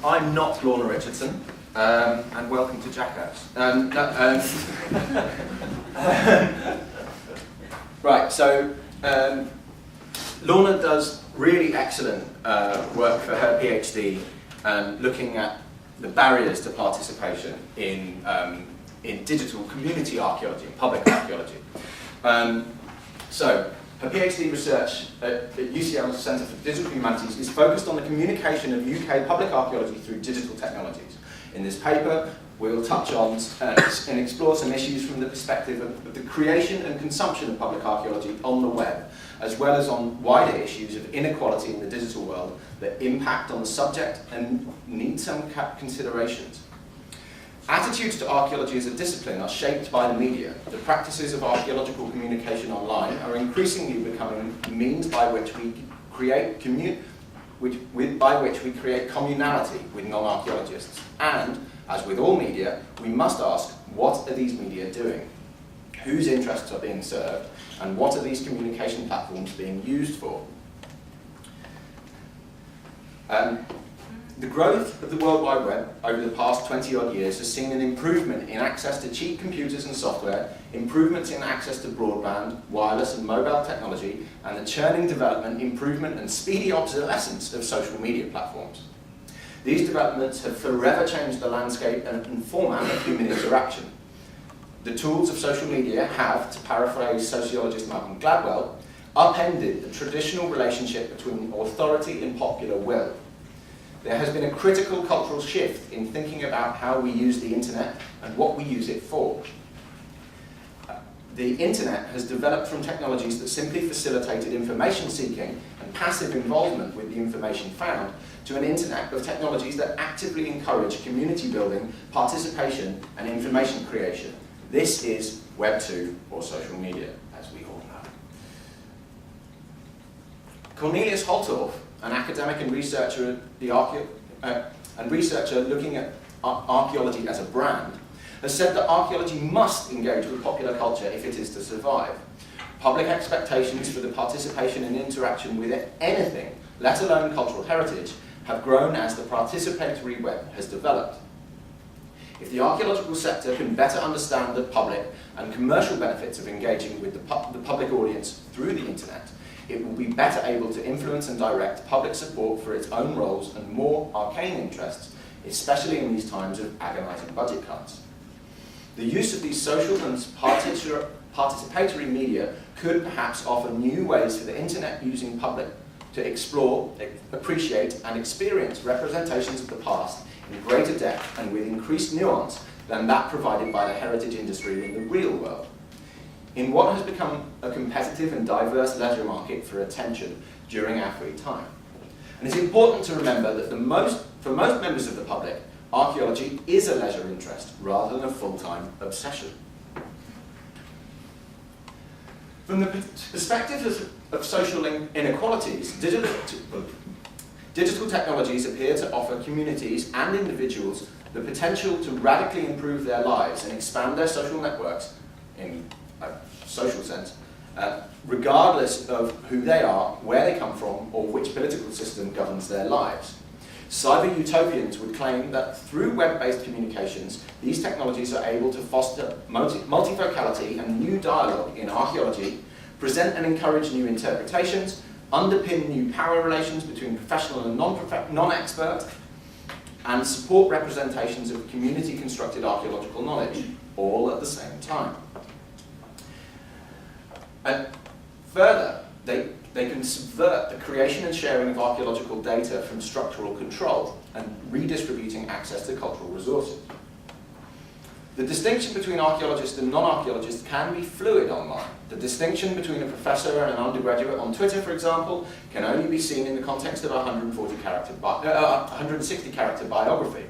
I'm not Lorna Richardson, and welcome to Jackass. Right, so Lorna does really excellent work for her PhD, looking at the barriers to participation in digital community archaeology, public archaeology. So her PhD research at UCL's Centre for Digital Humanities is focused on the communication of UK public archaeology through digital technologies. In this paper, we'll touch on and explore some issues from the perspective of the creation and consumption of public archaeology on the web, as well as on wider issues of inequality in the digital world that impact on the subject and need some considerations. Attitudes to archaeology as a discipline are shaped by the media. The practices of archaeological communication online are increasingly becoming means by which we create communality with non-archaeologists. And, as with all media, we must ask, what are these media doing? Whose interests are being served? And what are these communication platforms being used for? The growth of the World Wide Web over the past 20-odd years has seen an improvement in access to cheap computers and software, improvements in access to broadband, wireless and mobile technology, and the churning development, improvement and speedy obsolescence of social media platforms. These developments have forever changed the landscape and format of human interaction. The tools of social media have, to paraphrase sociologist Malcolm Gladwell, upended the traditional relationship between authority and popular will. There has been a critical cultural shift in thinking about how we use the internet and what we use it for. The internet has developed from technologies that simply facilitated information seeking and passive involvement with the information found to an internet of technologies that actively encourage community building, participation, and information creation. This is Web 2, or social media, as we all know. Cornelius Holtorf, an academic and researcher, looking at archaeology as a brand, has said that archaeology must engage with popular culture if it is to survive. Public expectations for the participation and interaction with anything, let alone cultural heritage, have grown as the participatory web has developed. If the archaeological sector can better understand the public and commercial benefits of engaging with the public audience through the internet, it will be better able to influence and direct public support for its own roles and more arcane interests, especially in these times of agonising budget cuts. The use of these social and participatory media could perhaps offer new ways for the internet-using public to explore, appreciate, and experience representations of the past in greater depth and with increased nuance than that provided by the heritage industry in the real world. In what has become a competitive and diverse leisure market for attention during our free time. And it's important to remember that for most members of the public, archaeology is a leisure interest rather than a full-time obsession. From the perspective of social inequalities, digital technologies appear to offer communities and individuals the potential to radically improve their lives and expand their social networks in a social sense, regardless of who they are, where they come from, or which political system governs their lives. Cyber utopians would claim that through web-based communications, these technologies are able to foster multifocality and new dialogue in archaeology, present and encourage new interpretations, underpin new power relations between professional and non-expert, and support representations of community-constructed archaeological knowledge, all at the same time. And further, they can subvert the creation and sharing of archaeological data from structural control and redistributing access to cultural resources. The distinction between archaeologists and non-archaeologists can be fluid online. The distinction between a professor and an undergraduate on Twitter, for example, can only be seen in the context of a 160-character biography.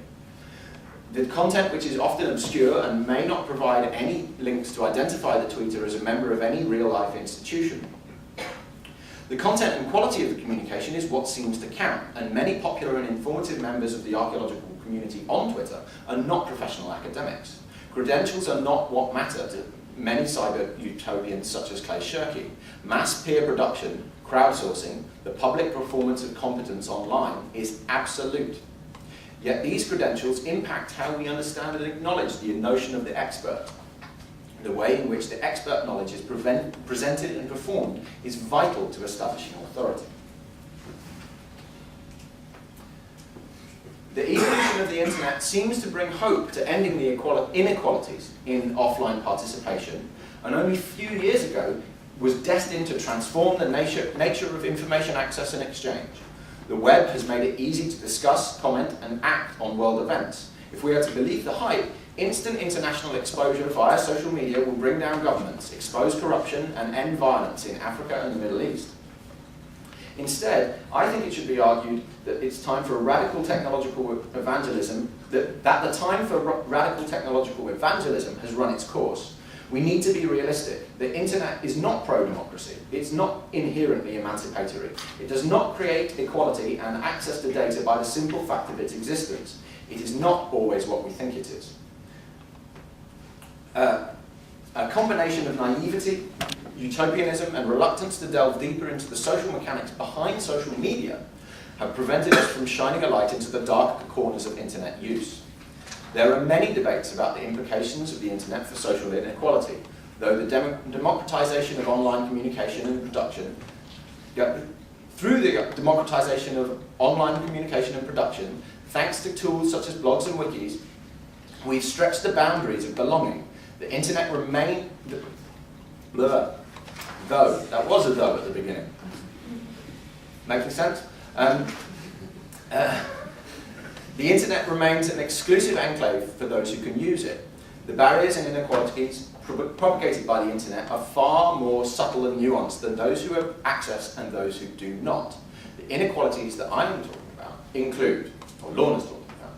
The content, which is often obscure and may not provide any links to identify the tweeter as a member of any real-life institution. The content and quality of the communication is what seems to count, and many popular and informative members of the archaeological community on Twitter are not professional academics. Credentials are not what matter to many cyber utopians such as Clay Shirky. Mass peer production, crowdsourcing, the public performance of competence online is absolute. Yet these credentials impact how we understand and acknowledge the notion of the expert. The way in which the expert knowledge is presented and performed is vital to establishing authority. The evolution of the internet seems to bring hope to ending the inequalities in offline participation, and only a few years ago was destined to transform the nature of information access and exchange. The web has made it easy to discuss, comment, and act on world events. If we are to believe the hype, instant international exposure via social media will bring down governments, expose corruption, and end violence in Africa and the Middle East. Instead, I think it should be argued that it's time for radical technological evangelism, that the time for radical technological evangelism has run its course. We need to be realistic. The internet is not pro-democracy. It's not inherently emancipatory. It does not create equality and access to data by the simple fact of its existence. It is not always what we think it is. A combination of naivety, utopianism, and reluctance to delve deeper into the social mechanics behind social media have prevented us from shining a light into the darker corners of internet use. There are many debates about the implications of the internet for social inequality, though the democratisation of online communication and production, through the democratisation of online communication and production, thanks to tools such as blogs and wikis, we've stretched the boundaries of belonging. The internet remains, though, that was a though at the beginning. Making sense? The internet remains an exclusive enclave for those who can use it. The barriers and inequalities propagated by the internet are far more subtle and nuanced than those who have access and those who do not. The inequalities that I am talking about include, or Lorna's talking about,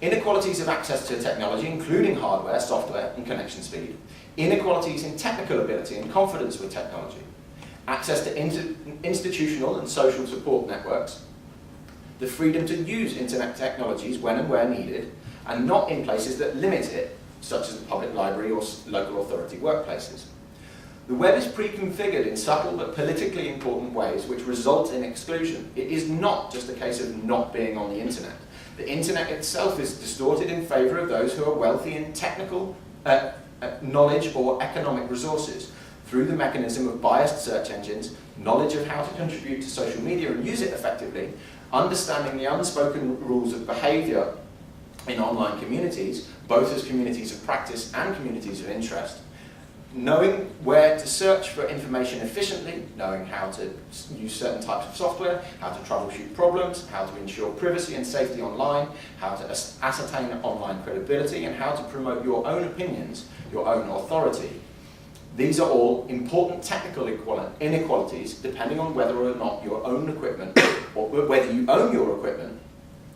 inequalities of access to technology, including hardware, software, and connection speed, inequalities in technical ability and confidence with technology, access to institutional and social support networks, the freedom to use internet technologies when and where needed, and not in places that limit it, such as the public library or local authority workplaces. The web is pre-configured in subtle but politically important ways which result in exclusion. It is not just a case of not being on the internet. The internet itself is distorted in favour of those who are wealthy in technical knowledge or economic resources. Through the mechanism of biased search engines, knowledge of how to contribute to social media and use it effectively, understanding the unspoken rules of behaviour in online communities, both as communities of practice and communities of interest, knowing where to search for information efficiently, knowing how to use certain types of software, how to troubleshoot problems, how to ensure privacy and safety online, how to ascertain online credibility, and how to promote your own opinions, your own authority. These are all important technical inequalities depending on whether or not your own equipment, or whether you own your equipment,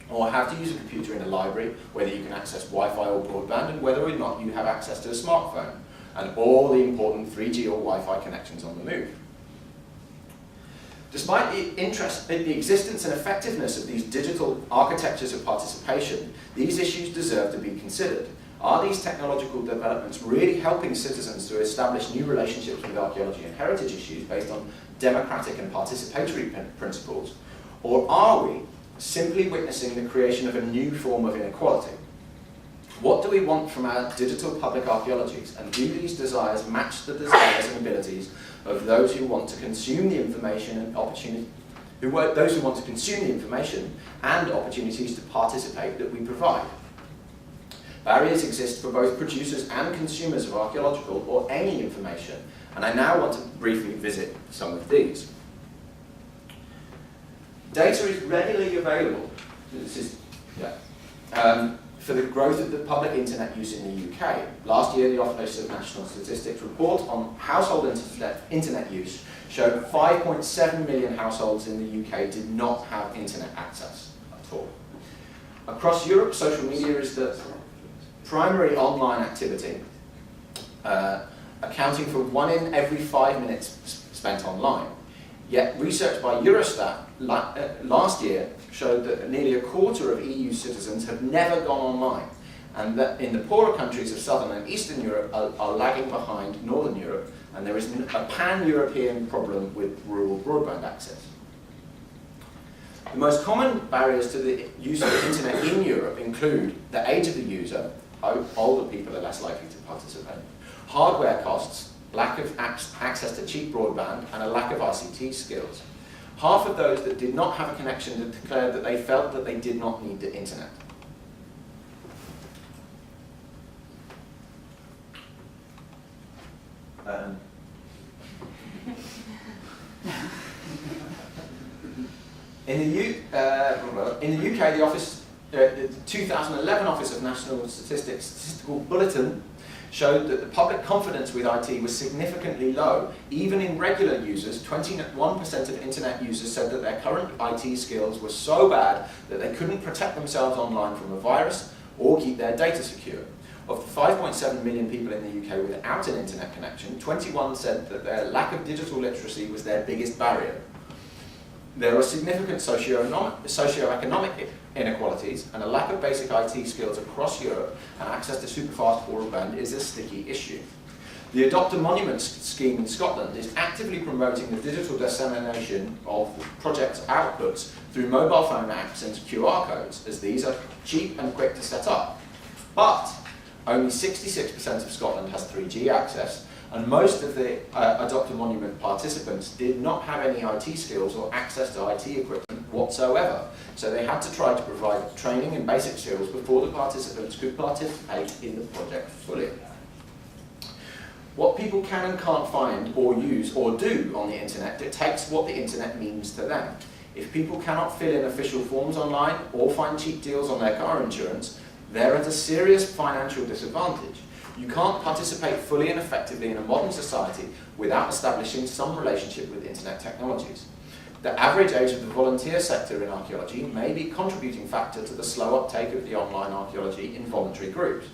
or have to use a computer in a library, whether you can access Wi-Fi or broadband, and whether or not you have access to a smartphone, and all the important 3G or Wi-Fi connections on the move. Despite the existence and effectiveness of these digital architectures of participation, these issues deserve to be considered. Are these technological developments really helping citizens to establish new relationships with archaeology and heritage issues based on democratic and participatory principles? Or are we simply witnessing the creation of a new form of inequality? What do we want from our digital public archaeologies, and do these desires match the desires and abilities of those who want to consume the information and those who want to consume the information and opportunities to participate that we provide? Barriers exist for both producers and consumers of archaeological or any information, and I now want to briefly visit some of these. Data is readily available. This is, for the growth of the public internet use in the UK. Last year, the Office of National Statistics report on household internet use showed 5.7 million households in the UK did not have internet access at all. Across Europe, social media is the primary online activity, accounting for 1 in every 5 minutes spent online. Yet research by Eurostat last year showed that nearly a quarter of EU citizens have never gone online, and that in the poorer countries of Southern and Eastern Europe are lagging behind Northern Europe, and there is a pan-European problem with rural broadband access. The most common barriers to the use of the internet in Europe include the age of the user, older people are less likely to participate, hardware costs, lack of access to cheap broadband, and a lack of ICT skills. Half of those that did not have a connection declared that they felt that they did not need the internet. In the UK, the 2011 Office of National Statistics Statistical Bulletin showed that the public confidence with IT was significantly low. Even in regular users, 21% of internet users said that their current IT skills were so bad that they couldn't protect themselves online from a virus or keep their data secure. Of the 5.7 million people in the UK without an internet connection, 21 said that their lack of digital literacy was their biggest barrier. There are significant socio-economic inequalities, and a lack of basic IT skills across Europe and access to superfast broadband is a sticky issue. The Adopt a Monument scheme in Scotland is actively promoting the digital dissemination of the project's outputs through mobile phone apps and QR codes, as these are cheap and quick to set up. But only 66% of Scotland has 3G access, and most of the Adopt a Monument participants did not have any IT skills or access to IT equipment whatsoever. So they had to try to provide training and basic skills before the participants could participate in the project fully. What people can and can't find or use or do on the internet dictates what the internet means to them. If people cannot fill in official forms online or find cheap deals on their car insurance, they're at a serious financial disadvantage. You can't participate fully and effectively in a modern society without establishing some relationship with internet technologies. The average age of the volunteer sector in archaeology may be a contributing factor to the slow uptake of the online archaeology in voluntary groups.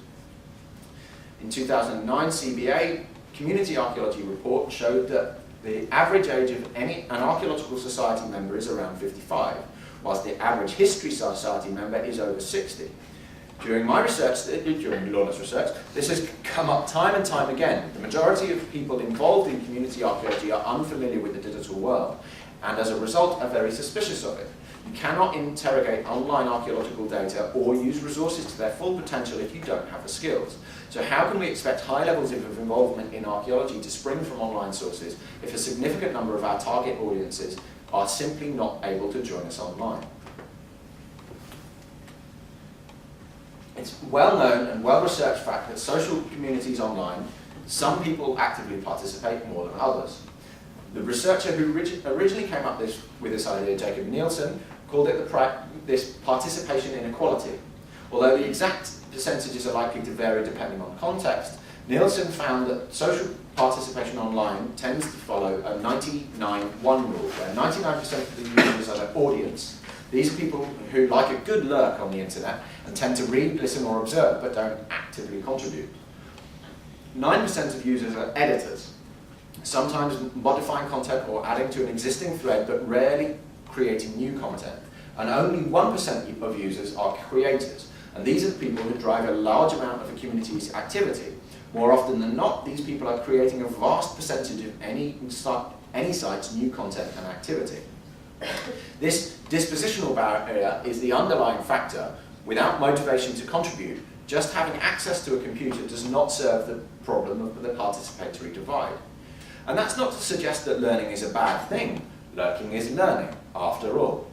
In 2009, CBA Community Archaeology report showed that the average age of an archaeological society member is around 55, whilst the average history society member is over 60. During my research, during Lorna's research, this has come up time and time again. The majority of people involved in community archaeology are unfamiliar with the digital world, and as a result are very suspicious of it. You cannot interrogate online archaeological data or use resources to their full potential if you don't have the skills. So how can we expect high levels of involvement in archaeology to spring from online sources if a significant number of our target audiences are simply not able to join us online? It's well known and well-researched fact that social communities online, some people actively participate more than others. The researcher who originally came up with this idea, Jacob Nielsen, called it this participation inequality. Although the exact percentages are likely to vary depending on context, Nielsen found that social participation online tends to follow a 99-1 rule, where 99% of the users are the audience. These are people who like a good lurk on the internet and tend to read, listen or observe, but don't actively contribute. 9% of users are editors, sometimes modifying content or adding to an existing thread, but rarely creating new content. And only 1% of users are creators. And these are the people who drive a large amount of a community's activity. More often than not, these people are creating a vast percentage of any site's new content and activity. This dispositional barrier is the underlying factor. Without motivation to contribute, just having access to a computer does not serve the problem of the participatory divide. And that's not to suggest that learning is a bad thing. Lurking is learning, after all.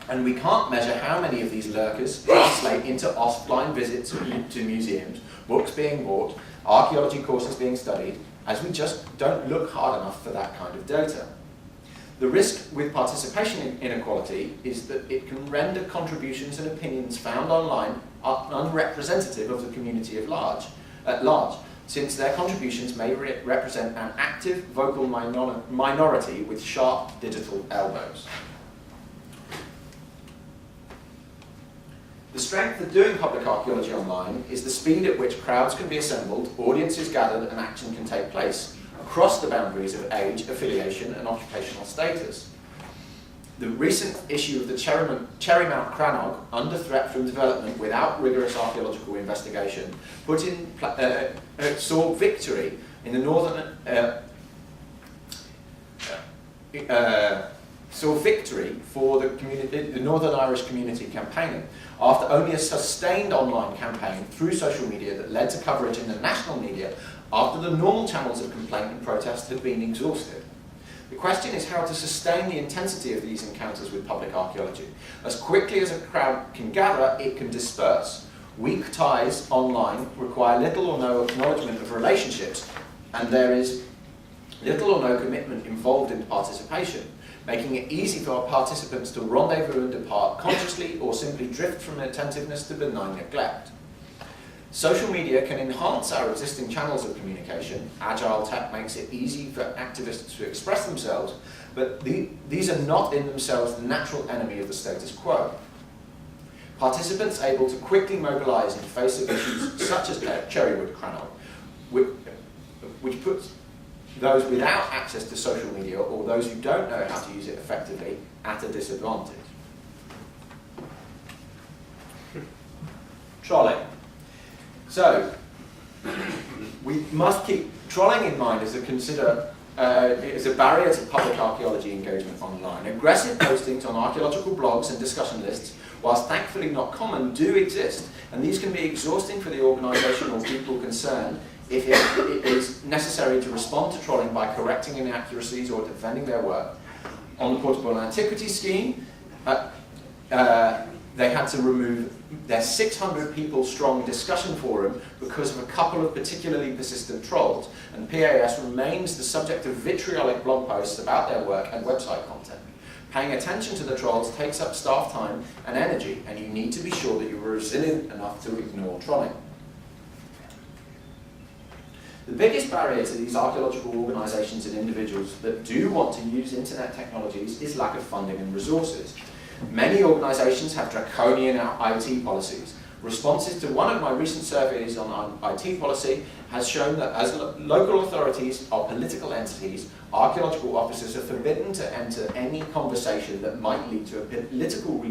And we can't measure how many of these lurkers translate into offline visits to museums, books being bought, archaeology courses being studied, as we just don't look hard enough for that kind of data. The risk with participation inequality is that it can render contributions and opinions found online unrepresentative of the community at large, since their contributions may represent an active vocal minority with sharp digital elbows. The strength of doing public archaeology online is the speed at which crowds can be assembled, audiences gathered, and action can take place across the boundaries of age, affiliation, and occupational status. The recent issue of the Cherrymount Crannog, under threat from development without rigorous archaeological investigation, saw victory in the saw victory for the Northern Irish community campaigning after only a sustained online campaign through social media that led to coverage in the national media after the normal channels of complaint and protest had been exhausted. The question is how to sustain the intensity of these encounters with public archaeology. As quickly as a crowd can gather, it can disperse. Weak ties online require little or no acknowledgement of relationships, and there is little or no commitment involved in participation, making it easy for our participants to rendezvous and depart consciously or simply drift from attentiveness to benign neglect. Social media can enhance our existing channels of communication. Agile tech makes it easy for activists to express themselves, but these are not in themselves the natural enemy of the status quo. Participants able to quickly mobilize in face of issues such as cherrywood cranel, which puts those without access to social media or those who don't know how to use it effectively at a disadvantage. Trolling. So, we must keep trolling in mind as a barrier to public archaeology engagement online. Aggressive postings on archaeological blogs and discussion lists, whilst thankfully not common, do exist, and these can be exhausting for the organisation or people concerned if it is necessary to respond to trolling by correcting inaccuracies or defending their work. On the Portable Antiquities scheme, they had to remove their 600 people strong discussion forum because of a couple of particularly persistent trolls, and PAS remains the subject of vitriolic blog posts about their work and website content. Paying attention to the trolls takes up staff time and energy, and you need to be sure that you are resilient enough to ignore trolling. The biggest barrier to these archaeological organisations and individuals that do want to use internet technologies is lack of funding and resources. Many organisations have draconian IT policies. Responses to one of my recent surveys on IT policy has shown that as local authorities are political entities, archaeological officers are forbidden to enter any conversation that might lead to political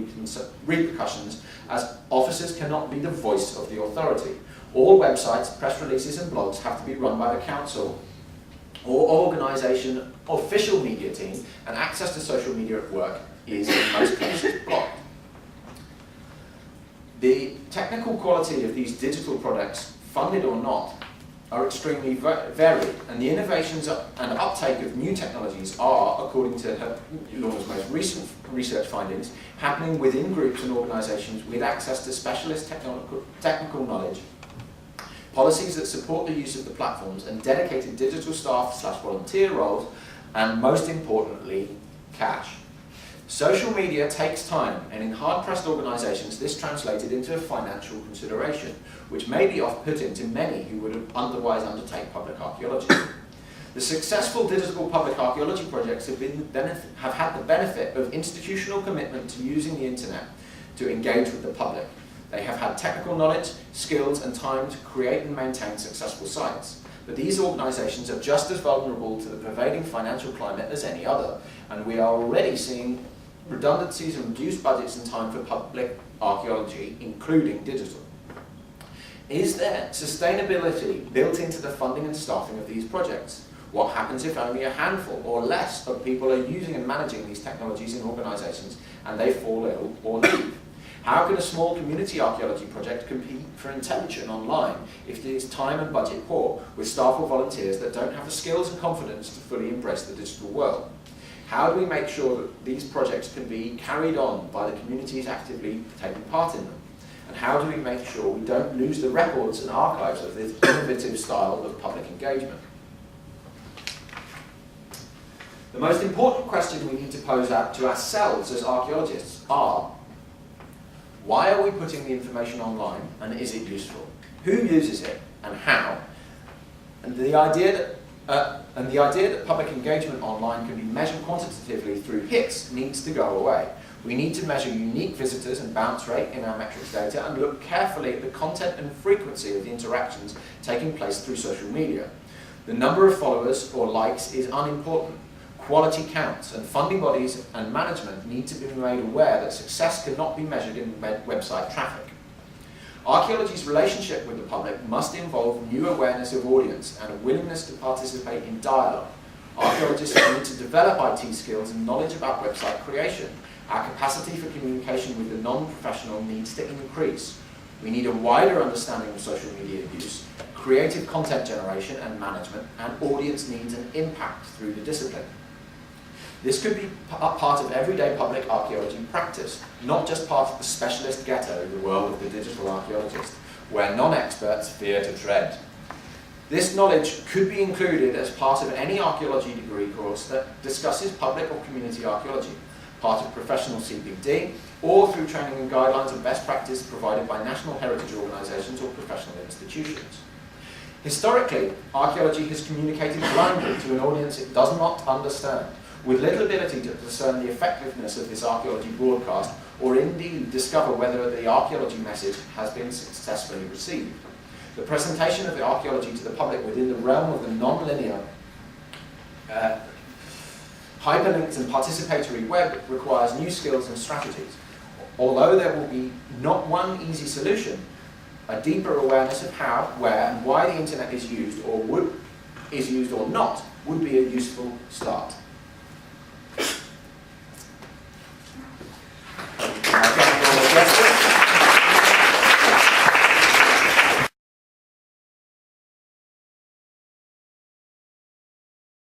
repercussions, as officers cannot be the voice of the authority. All websites, press releases and blogs have to be run by the council or organisation official media team, and access to social media at work is in most cases blocked. The technical quality of these digital products, funded or not, are extremely varied, and the innovations and uptake of new technologies are, according to Lorna's most recent research findings, happening within groups and organisations with access to specialist technical knowledge, policies that support the use of the platforms, and dedicated digital staff/volunteer roles, and most importantly, cash. Social media takes time, and in hard-pressed organisations this translated into a financial consideration, which may be off-putting to many who would otherwise undertake public archaeology. The successful digital public archaeology projects have had the benefit of institutional commitment to using the internet to engage with the public. They have had technical knowledge, skills and time to create and maintain successful sites. But these organisations are just as vulnerable to the prevailing financial climate as any other, and we are already seeing redundancies and reduced budgets and time for public archaeology, including digital. Is there sustainability built into the funding and staffing of these projects? What happens if only a handful or less of people are using and managing these technologies in organisations and they fall ill or leave? How can a small community archaeology project compete for attention online if it is time and budget poor, with staff or volunteers that don't have the skills and confidence to fully embrace the digital world? How do we make sure that these projects can be carried on by the communities actively taking part in them? And how do we make sure we don't lose the records and archives of this innovative style of public engagement? The most important question we need to pose to ourselves as archaeologists are, why are we putting the information online, and is it useful? Who uses it and how? And the idea that public engagement online can be measured quantitatively through hits needs to go away. We need to measure unique visitors and bounce rate in our metrics data and look carefully at the content and frequency of the interactions taking place through social media. The number of followers or likes is unimportant. Quality counts, and funding bodies and management need to be made aware that success cannot be measured in website traffic. Archaeology's relationship with the public must involve new awareness of audience and a willingness to participate in dialogue. Archaeologists need to develop IT skills and knowledge about website creation. Our capacity for communication with the non-professional needs to increase. We need a wider understanding of social media use, creative content generation and management, and audience needs and impact through the discipline. This could be part of everyday public archaeology practice, not just part of the specialist ghetto, the world of the digital archaeologist, where non-experts fear to tread. This knowledge could be included as part of any archaeology degree course that discusses public or community archaeology, part of professional CPD, or through training and guidelines of best practice provided by national heritage organisations or professional institutions. Historically, archaeology has communicated blindly to an audience it does not understand, with little ability to discern the effectiveness of this archaeology broadcast, or indeed discover whether the archaeology message has been successfully received. The presentation of the archaeology to the public within the realm of the non-linear, hyperlinked and participatory web requires new skills and strategies. Although there will be not one easy solution, a deeper awareness of how, where, and why the internet is used or not would be a useful start. I'll get